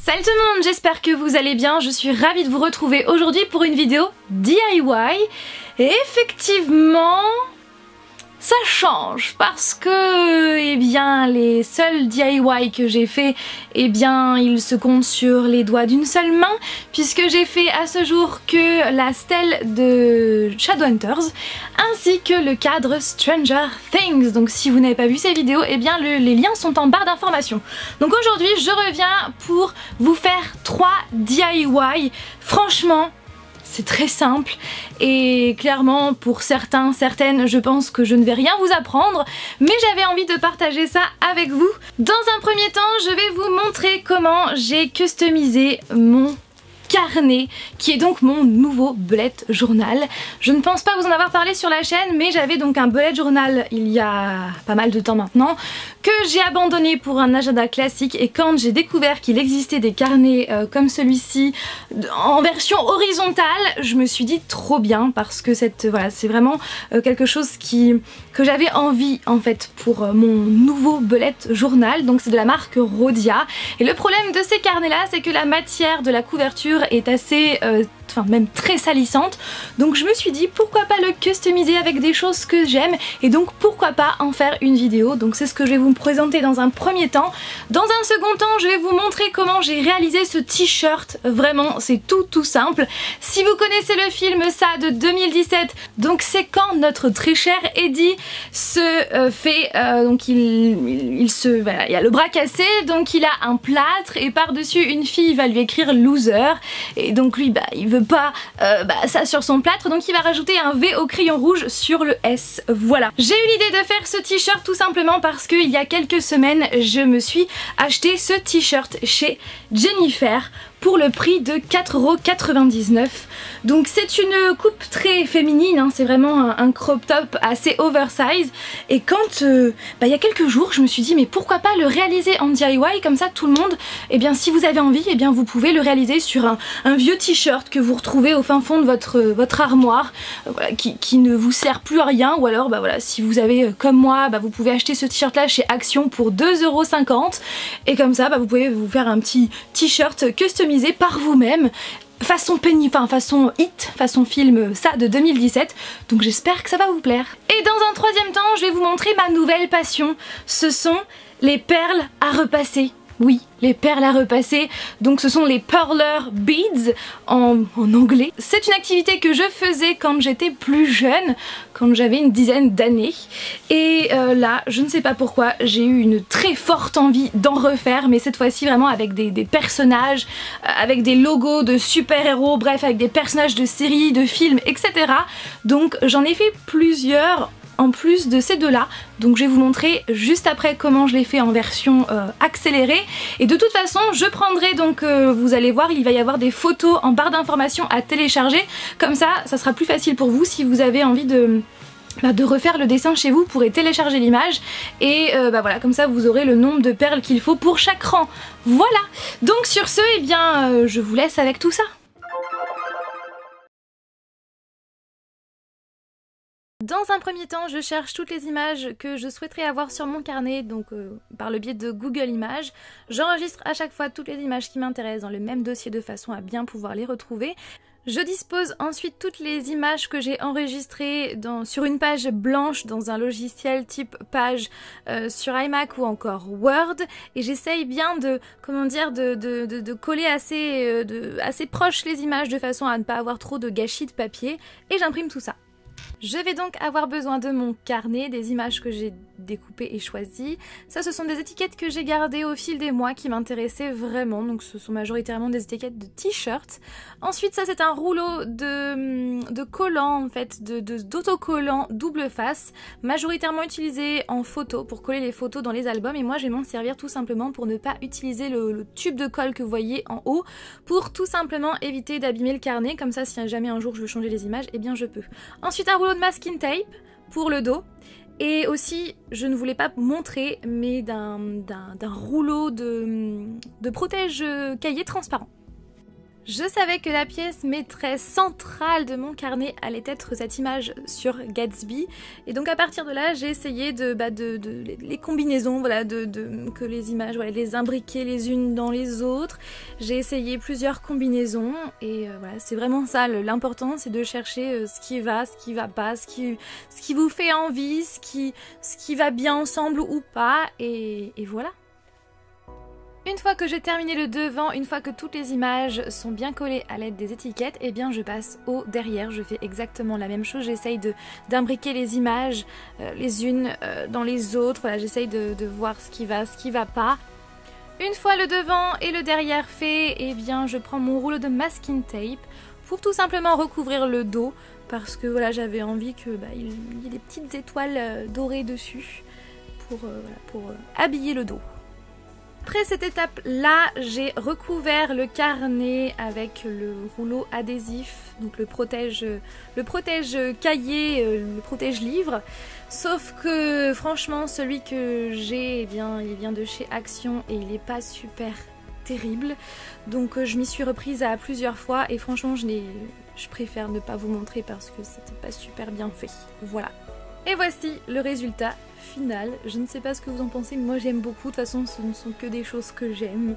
Salut tout le monde, j'espère que vous allez bien, je suis ravie de vous retrouver aujourd'hui pour une vidéo DIY. Et effectivement, ça change parce que, eh bien, les seuls DIY que j'ai fait, eh bien, ils se comptent sur les doigts d'une seule main, puisque j'ai fait à ce jour que la stèle de Shadowhunters, ainsi que le cadre Stranger Things. Donc si vous n'avez pas vu ces vidéos, eh bien, les liens sont en barre d'informations. Donc aujourd'hui, je reviens pour vous faire 3 DIY. Franchement, c'est très simple et clairement pour certains, certaines, je pense que je ne vais rien vous apprendre, mais j'avais envie de partager ça avec vous. Dans un premier temps, je vais vous montrer comment j'ai customisé mon carnet, qui est donc mon nouveau bullet journal. Je ne pense pas vous en avoir parlé sur la chaîne, mais j'avais donc un bullet journal il y a pas mal de temps maintenant, que j'ai abandonné pour un agenda classique, et quand j'ai découvert qu'il existait des carnets comme celui-ci en version horizontale, je me suis dit trop bien, parce que voilà, c'est vraiment quelque chose que j'avais envie en fait pour mon nouveau bullet journal. Donc c'est de la marque Rhodia, et le problème de ces carnets là, c'est que la matière de la couverture est assez enfin même très salissante, donc je me suis dit pourquoi pas le customiser avec des choses que j'aime, et donc pourquoi pas en faire une vidéo. Donc c'est ce que je vais vous présenter dans un premier temps. Dans un second temps, je vais vous montrer comment j'ai réalisé ce t-shirt. Vraiment c'est tout simple. Si vous connaissez le film Ça de 2017, donc c'est quand notre très cher Eddie se fait donc voilà, il a le bras cassé, donc il a un plâtre et par dessus une fille va lui écrire loser, et donc lui il veut pas ça sur son plâtre, donc il va rajouter un V au crayon rouge sur le S. Voilà. J'ai eu l'idée de faire ce t-shirt tout simplement parce que il y a quelques semaines je me suis acheté ce t-shirt chez Jennifer pour le prix de 4,99 €. Donc c'est une coupe très féminine, hein, c'est vraiment un crop top assez oversize. Et quand il y a quelques jours, je me suis dit mais pourquoi pas le réaliser en DIY, comme ça tout le monde, eh bien si vous avez envie, eh bien vous pouvez le réaliser sur un vieux t-shirt que vous retrouvez au fin fond de votre armoire, voilà, qui ne vous sert plus à rien, ou alors voilà, si vous avez comme moi, vous pouvez acheter ce t-shirt là chez Action pour 2,50 €, et comme ça vous pouvez vous faire un petit t-shirt customisé par vous-même, façon penny, façon hit, façon film Ça de 2017. Donc j'espère que ça va vous plaire. Et dans un troisième temps, je vais vous montrer ma nouvelle passion. Ce sont les perles à repasser. Oui, les perles à repasser, donc ce sont les Pearler Beads en anglais. C'est une activité que je faisais quand j'étais plus jeune, quand j'avais une dizaine d'années. Et là, je ne sais pas pourquoi, j'ai eu une très forte envie d'en refaire, mais cette fois-ci vraiment avec des personnages, avec des logos de super-héros, bref, avec des personnages de séries, de films, etc. Donc j'en ai fait plusieurs en plus de ces deux-là, donc je vais vous montrer juste après comment je l'ai fait en version accélérée. Et de toute façon, je prendrai donc, vous allez voir, il va y avoir des photos en barre d'informations à télécharger, comme ça sera plus facile pour vous si vous avez envie de refaire le dessin chez vous. Vous pourrez télécharger l'image et voilà, comme ça vous aurez le nombre de perles qu'il faut pour chaque rang. Voilà, donc sur ce, eh bien je vous laisse avec tout ça. Dans un premier temps, je cherche toutes les images que je souhaiterais avoir sur mon carnet, donc par le biais de Google Images. J'enregistre à chaque fois toutes les images qui m'intéressent dans le même dossier de façon à bien pouvoir les retrouver. Je dispose ensuite toutes les images que j'ai enregistrées sur une page blanche dans un logiciel type page sur iMac ou encore Word, et j'essaye bien de coller assez proche les images de façon à ne pas avoir trop de gâchis de papier, et j'imprime tout ça. Je vais donc avoir besoin de mon carnet, des images que j'ai découpées et choisies. Ça, ce sont des étiquettes que j'ai gardées au fil des mois qui m'intéressaient vraiment, donc ce sont majoritairement des étiquettes de t-shirts. Ensuite, ça c'est un rouleau de collants, en fait, d'autocollants double face, majoritairement utilisé en photo, pour coller les photos dans les albums, et moi je vais m'en servir tout simplement pour ne pas utiliser le tube de colle que vous voyez en haut, pour tout simplement éviter d'abîmer le carnet, comme ça si jamais un jour je veux changer les images, eh bien je peux. Ensuite, un rouleau de masking tape pour le dos, et aussi je ne voulais pas montrer, mais d'un rouleau de protège cahier transparent. Je savais que la pièce maîtresse centrale de mon carnet allait être cette image sur Gatsby. Et donc à partir de là, j'ai essayé de les combinaisons, voilà, que les images, voilà, les imbriquer les unes dans les autres. J'ai essayé plusieurs combinaisons et voilà, c'est vraiment ça l'important, c'est de chercher ce qui va pas, ce qui vous fait envie, ce qui va bien ensemble ou pas, et voilà. Une fois que j'ai terminé le devant, une fois que toutes les images sont bien collées à l'aide des étiquettes, eh bien je passe au derrière. Je fais exactement la même chose, j'essaye d'imbriquer les images les unes dans les autres. Voilà, j'essaye de voir ce qui va pas. Une fois le devant et le derrière fait, eh bien je prends mon rouleau de masking tape pour tout simplement recouvrir le dos, parce que voilà, j'avais envie que il y ait des petites étoiles dorées dessus pour habiller le dos. Après cette étape-là, j'ai recouvert le carnet avec le rouleau adhésif, donc le protège cahier, le protège livre. Sauf que franchement, celui que j'ai, eh bien, il vient de chez Action et il n'est pas super terrible. Donc je m'y suis reprise à plusieurs fois et franchement, je préfère ne pas vous montrer parce que c'était pas super bien fait. Voilà. Et voici le résultat final. Je ne sais pas ce que vous en pensez, mais moi j'aime beaucoup. De toute façon, ce ne sont que des choses que j'aime.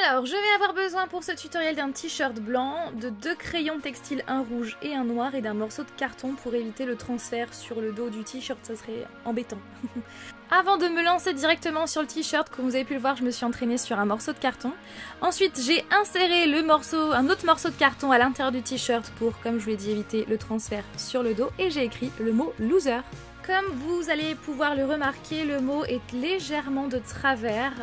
Alors, je vais avoir besoin pour ce tutoriel d'un t-shirt blanc, de 2 crayons textiles, un rouge et un noir, et d'un morceau de carton pour éviter le transfert sur le dos du t-shirt, ça serait embêtant. Avant de me lancer directement sur le t-shirt, comme vous avez pu le voir, je me suis entraînée sur un morceau de carton. Ensuite, j'ai inséré un autre morceau de carton à l'intérieur du t-shirt pour, comme je vous l'ai dit, éviter le transfert sur le dos, et j'ai écrit le mot loser. Comme vous allez pouvoir le remarquer, le mot est légèrement de travers.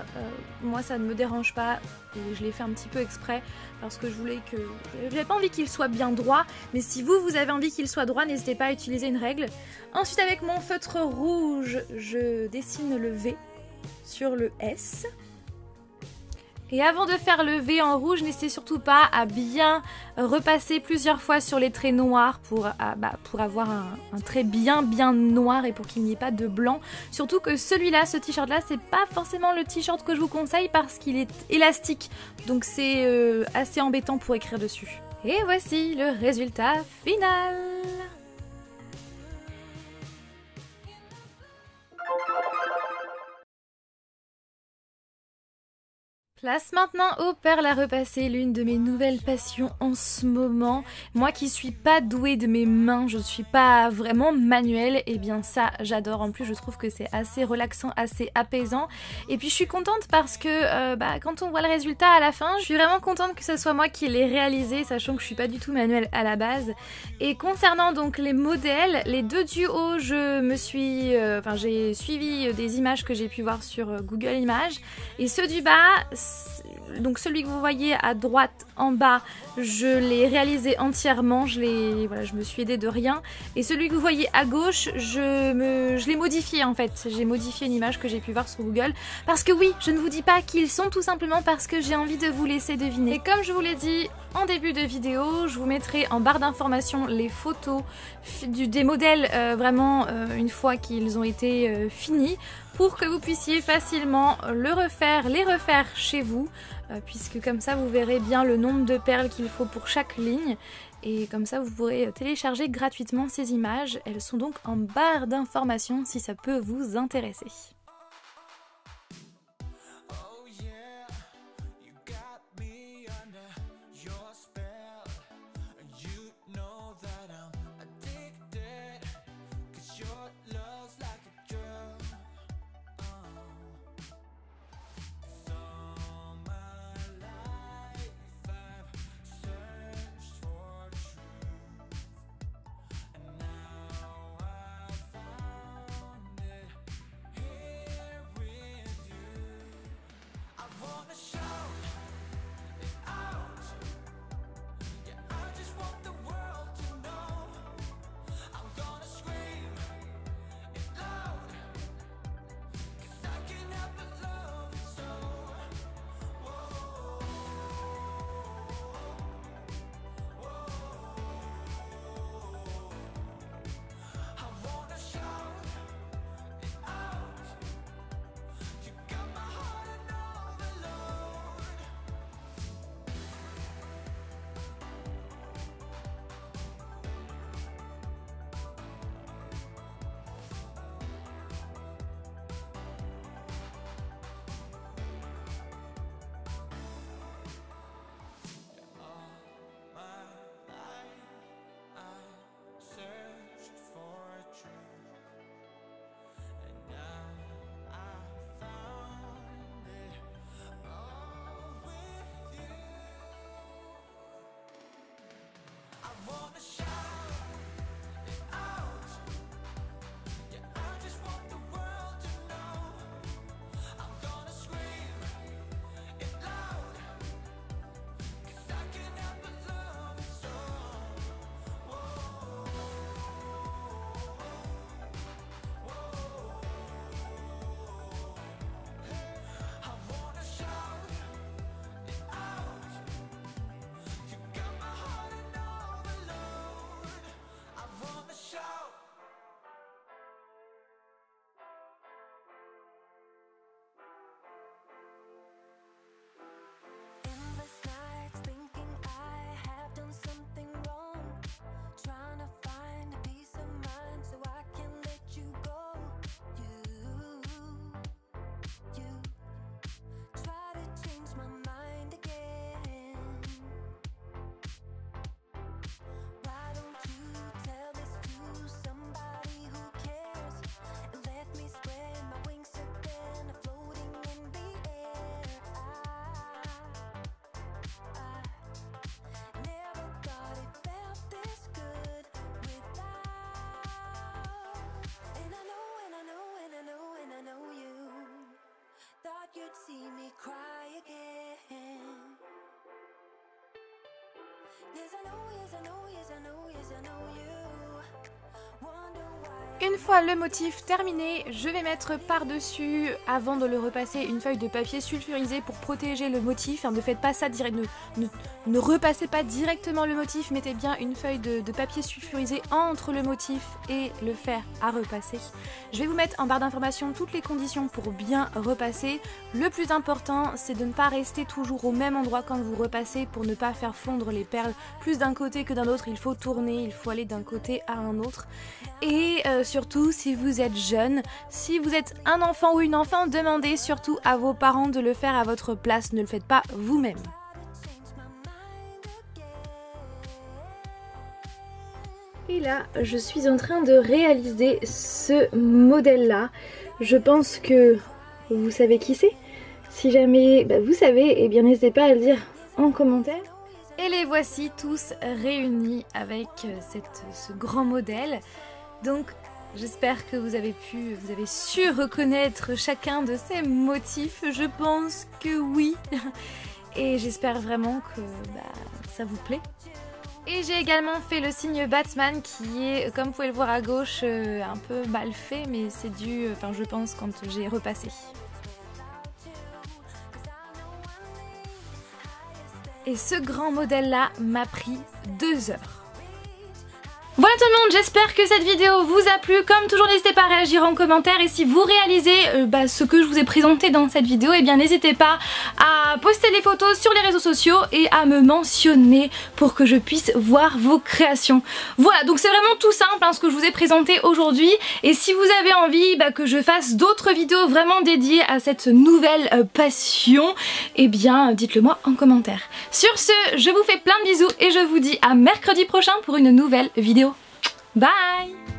Moi, ça ne me dérange pas. Et je l'ai fait un petit peu exprès parce que j'avais pas envie qu'il soit bien droit. Mais si vous avez envie qu'il soit droit, n'hésitez pas à utiliser une règle. Ensuite, avec mon feutre rouge, je dessine le V sur le S. Et avant de faire le V en rouge, n'hésitez surtout pas à bien repasser plusieurs fois sur les traits noirs pour avoir un trait bien noir et pour qu'il n'y ait pas de blanc. Surtout que celui-là, ce t-shirt là, c'est pas forcément le t-shirt que je vous conseille parce qu'il est élastique. Donc c'est assez embêtant pour écrire dessus. Et voici le résultat final. Place maintenant aux perles à repasser, l'une de mes nouvelles passions en ce moment. Moi qui suis pas douée de mes mains, je ne suis pas vraiment manuelle, et bien ça j'adore. En plus je trouve que c'est assez relaxant, assez apaisant. Et puis je suis contente parce que quand on voit le résultat à la fin, je suis vraiment contente que ce soit moi qui l'ai réalisé, sachant que je suis pas du tout manuelle à la base. Et concernant donc les modèles, les deux du haut, j'ai suivi des images que j'ai pu voir sur Google Images, et ceux du bas, donc celui que vous voyez à droite en bas, je l'ai réalisé entièrement, je me suis aidée de rien. Et celui que vous voyez à gauche, je l'ai modifié en fait. J'ai modifié une image que j'ai pu voir sur Google. Parce que oui, je ne vous dis pas qu'ils sont, tout simplement parce que j'ai envie de vous laisser deviner. Et comme je vous l'ai dit en début de vidéo, je vous mettrai en barre d'informations les photos des modèles une fois qu'ils ont été finis, pour que vous puissiez facilement les refaire chez vous, puisque comme ça vous verrez bien le nombre de perles qu'il faut pour chaque ligne, et comme ça vous pourrez télécharger gratuitement ces images. Elles sont donc en barre d'informations si ça peut vous intéresser. Une fois le motif terminé, je vais mettre par-dessus, avant de le repasser, une feuille de papier sulfurisé pour protéger le motif. Ne faites pas ça direct, ne repassez pas directement le motif, mettez bien une feuille de papier sulfurisé entre le motif et le fer à repasser. Je vais vous mettre en barre d'informations toutes les conditions pour bien repasser. Le plus important, c'est de ne pas rester toujours au même endroit quand vous repassez pour ne pas faire fondre les perles plus d'un côté que d'un autre. Il faut tourner, il faut aller d'un côté à un autre. Et surtout, si vous êtes jeune, si vous êtes un enfant ou une enfant, demandez surtout à vos parents de le faire à votre place, ne le faites pas vous-même. Et là, je suis en train de réaliser ce modèle-là. Je pense que vous savez qui c'est. Si jamais vous savez, eh bien n'hésitez pas à le dire en commentaire. Et les voici tous réunis avec ce grand modèle. Donc j'espère que vous avez su reconnaître chacun de ces motifs. Je pense que oui. Et j'espère vraiment que ça vous plaît. Et j'ai également fait le signe Batman qui est, comme vous pouvez le voir à gauche, un peu mal fait, mais c'est dû, je pense, quand j'ai repassé. Et ce grand modèle-là m'a pris 2 heures. Voilà tout le monde, j'espère que cette vidéo vous a plu. Comme toujours, n'hésitez pas à réagir en commentaire. Et si vous réalisez ce que je vous ai présenté dans cette vidéo, eh bien n'hésitez pas à poster des photos sur les réseaux sociaux et à me mentionner pour que je puisse voir vos créations. Voilà, donc c'est vraiment tout simple ce que je vous ai présenté aujourd'hui. Et si vous avez envie que je fasse d'autres vidéos vraiment dédiées à cette nouvelle passion, eh bien dites-le moi en commentaire. Sur ce, je vous fais plein de bisous et je vous dis à mercredi prochain pour une nouvelle vidéo. Bye!